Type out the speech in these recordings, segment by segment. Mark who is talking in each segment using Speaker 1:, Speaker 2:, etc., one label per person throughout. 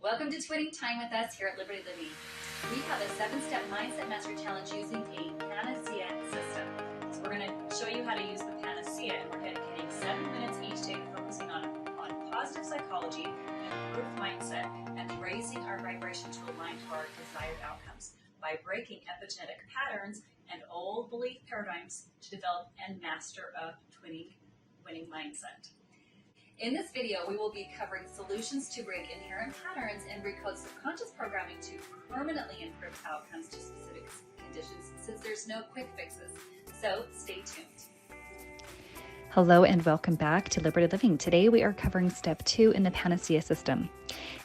Speaker 1: Welcome to Twinning Time with us here at Liberty Living. We have a 7-step mindset mastery challenge using a PANACEA system. So we're going to show you how to use the PANACEA, and we're dedicating 7 minutes each day to focusing on positive psychology, improved mindset, and raising our vibration to align to our desired outcomes by breaking epigenetic patterns and old belief paradigms to develop and master a winning mindset. In this video, we will be covering solutions to break inherent patterns and recode subconscious programming to permanently improve outcomes to specific conditions, since there's no quick fixes. So stay tuned.
Speaker 2: Hello and welcome back to Liberty Living. Today we are covering step 2 in the PANACEA system.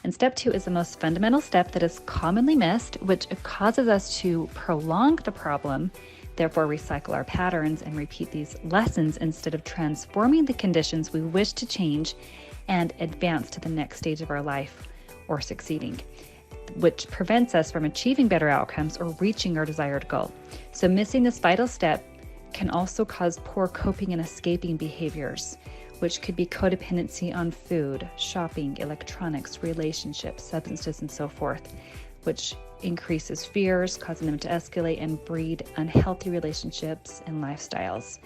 Speaker 2: And step 2 is the most fundamental step that is commonly missed, which causes us to prolong the problem, therefore recycle our patterns and repeat these lessons instead of transforming the conditions we wish to change and advance to the next stage of our life or succeeding, which prevents us from achieving better outcomes or reaching our desired goal. So missing this vital step can also cause poor coping and escaping behaviors, which could be codependency on food, shopping, electronics, relationships, substances, and so forth, which increases fears, causing them to escalate and breed unhealthy relationships and lifestyles,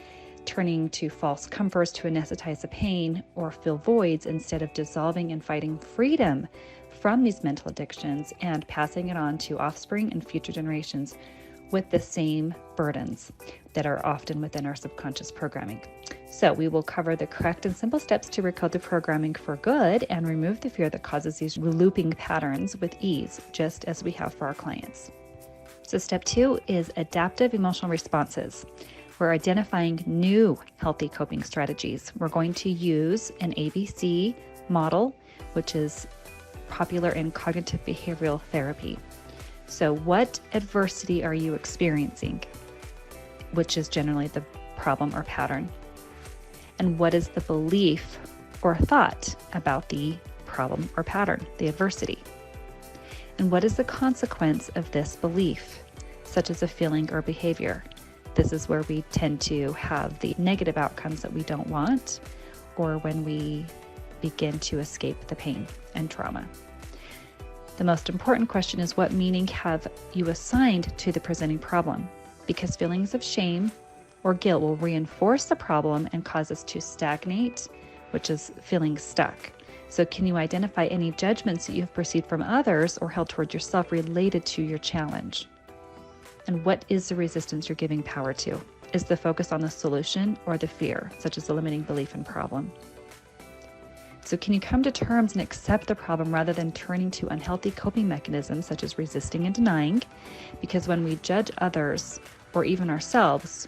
Speaker 2: turning to false comforts to anesthetize the pain or fill voids instead of dissolving and fighting freedom from these mental addictions and passing it on to offspring and future generations with the same burdens that are often within our subconscious programming. So we will cover the correct and simple steps to recode the programming for good and remove the fear that causes these looping patterns with ease, just as we have for our clients. So step 2 is adaptive emotional responses. We're identifying new healthy coping strategies. We're going to use an ABC model, which is popular in cognitive behavioral therapy. So what adversity are you experiencing, which is generally the problem or pattern? And what is the belief or thought about the problem or pattern, the adversity? And what is the consequence of this belief, such as a feeling or behavior? This is where we tend to have the negative outcomes that we don't want, or when we begin to escape the pain and trauma. The most important question is, what meaning have you assigned to the presenting problem? Because feelings of shame or guilt will reinforce the problem and cause us to stagnate, which is feeling stuck. So can you identify any judgments that you've perceived from others or held toward yourself related to your challenge? And what is the resistance you're giving power to? Is the focus on the solution or the fear, such as the limiting belief and problem? So can you come to terms and accept the problem rather than turning to unhealthy coping mechanisms such as resisting and denying? Because when we judge others or even ourselves,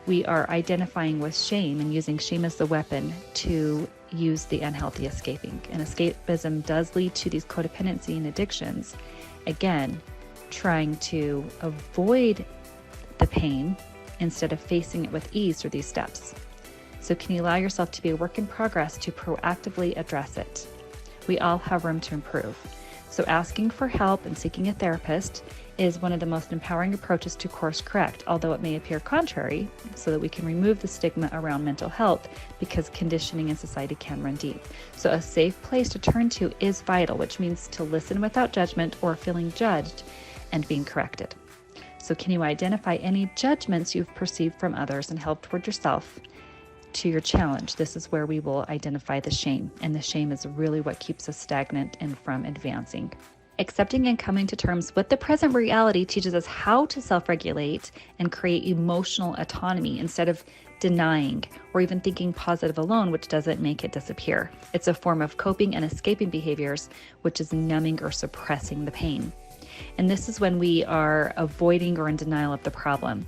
Speaker 2: we are identifying with shame and using shame as the weapon to use the unhealthy escaping. And escapism does lead to these codependency and addictions. Again, trying to avoid the pain instead of facing it with ease through these steps. So can you allow yourself to be a work in progress to proactively address it? We all have room to improve. So asking for help and seeking a therapist is one of the most empowering approaches to course correct, although it may appear contrary, so that we can remove the stigma around mental health, because conditioning in society can run deep. So a safe place to turn to is vital, which means to listen without judgment or feeling judged and being corrected. So can you identify any judgments you've perceived from others and help toward yourself to your challenge? This is where we will identify the shame, and the shame is really what keeps us stagnant and from advancing. Accepting and coming to terms with the present reality teaches us how to self-regulate and create emotional autonomy instead of denying or even thinking positive alone, which doesn't make it disappear. It's a form of coping and escaping behaviors, which is numbing or suppressing the pain. And this is when we are avoiding or in denial of the problem.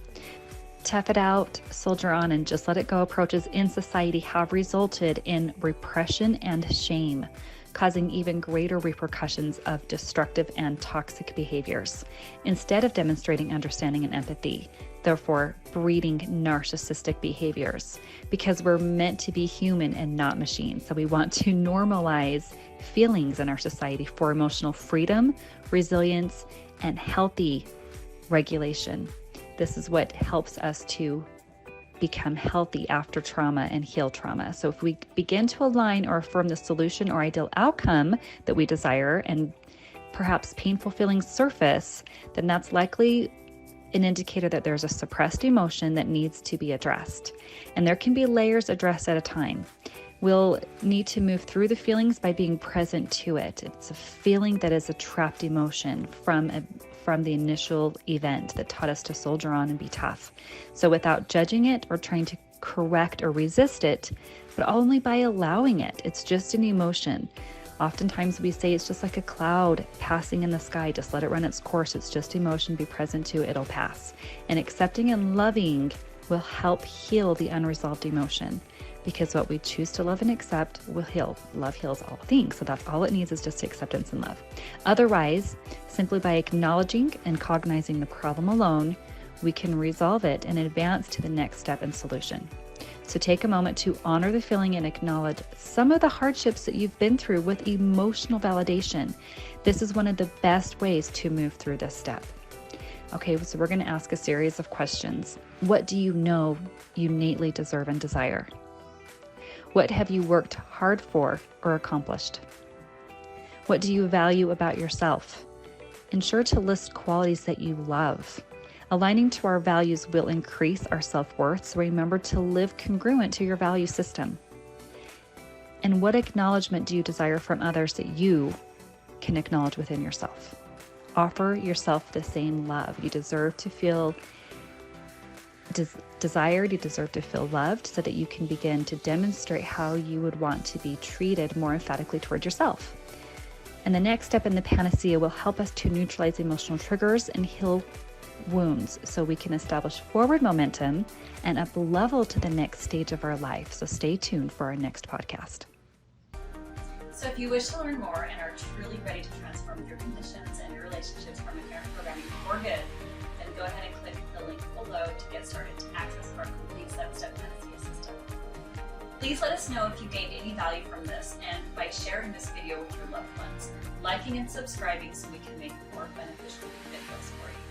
Speaker 2: Tough it out, soldier on, and just let it go approaches in society have resulted in repression and shame, causing even greater repercussions of destructive and toxic behaviors, instead of demonstrating understanding and empathy, therefore breeding narcissistic behaviors, because we're meant to be human and not machines. So we want to normalize feelings in our society for emotional freedom, resilience, and healthy regulation. This is what helps us to become healthy after trauma and heal trauma. So if we begin to align or affirm the solution or ideal outcome that we desire and perhaps painful feelings surface, then that's likely an indicator that there's a suppressed emotion that needs to be addressed. And there can be layers addressed at a time. We'll need to move through the feelings by being present to it. It's a feeling that is a trapped emotion from the initial event that taught us to soldier on and be tough. So without judging it or trying to correct or resist it, but only by allowing it. It's just an emotion. Oftentimes we say it's just like a cloud passing in the sky. Just let it run its course. It's just emotion. Be present to it. It'll pass. And accepting and loving will help heal the unresolved emotion, because what we choose to love and accept will heal. Love heals all things. So that's all it needs, is just acceptance and love. Otherwise, simply by acknowledging and cognizing the problem alone, we can resolve it and advance to the next step and solution. So take a moment to honor the feeling and acknowledge some of the hardships that you've been through with emotional validation. This is one of the best ways to move through this step. Okay, so we're going to ask a series of questions. What do you know you innately deserve and desire? What have you worked hard for or accomplished? What do you value about yourself? Ensure to list qualities that you love. Aligning to our values will increase our self-worth, so remember to live congruent to your value system. And what acknowledgement do you desire from others that you can acknowledge within yourself? Offer yourself the same love. You deserve to feel desired, you deserve to feel loved, so that you can begin to demonstrate how you would want to be treated more emphatically towards yourself. And the next step in the PANACEA will help us to neutralize emotional triggers and heal wounds, so we can establish forward momentum and up level to the next stage of our life. So stay tuned for our next podcast.
Speaker 1: So if you wish to learn more and are truly ready to transform your conditions and your relationships from inherent programming for good, then go ahead and click the link below to get started to access our complete 7-step PANACEA system. Please let us know if you gained any value from this, and by sharing this video with your loved ones, liking and subscribing so we can make more beneficial videos for you.